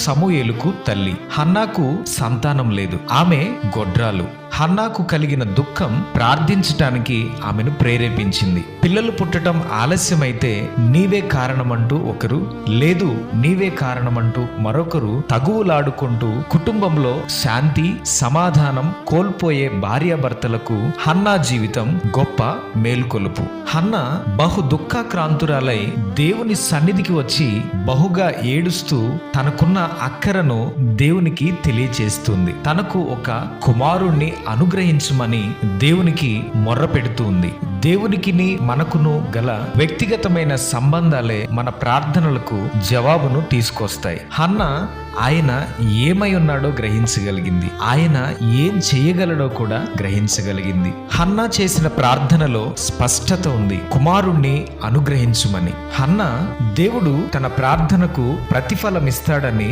సమూయేలుకు తల్లి. హన్నాకు సంతానం లేదు, ఆమె గొడ్రాలు. హన్నాకు కలిగిన దుఃఖం ప్రార్థించటానికి ఆమెను ప్రేరేపించింది. పిల్లలు పుట్టడం ఆలస్యమైతే నీవే కారణమంటూ ఒకరు, లేదు నీవే కారణమంటూ మరొకరు తగువులాడుకుంటూ కుటుంబంలో శాంతి సమాధానం కోల్పోయే భార్యాభర్తలకు హన్నా జీవితం గొప్ప మేల్కొలుపు. హన్నా బహు దుఃఖాక్రాంతురాలై దేవుని సన్నిధికి వచ్చి బహుగా ఏడుస్తూ తనకున్న అక్కరను దేవునికి తెలియచేస్తుంది. తనకు ఒక కుమారుణ్ణి అనుగ్రహించమని దేవునికి మొర్ర పెడుతుంది. దేవునికి మనకును గల వ్యక్తిగతమైన సంబంధాలే మన ప్రార్థనలకు జవాబును తీసుకొస్తాయి. హన్నా ఆయన ఏమై ఉన్నాడో గ్రహించగలిగింది, ఆయన ఏం చేయగలడో కూడా గ్రహించగలిగింది. హన్నా చేసిన ప్రార్థనలో స్పష్టత ఉంది, కుమారుణ్ణి అనుగ్రహించుమని. హన్నా దేవుడు తన ప్రార్థనకు ప్రతిఫలం ఇస్తాడని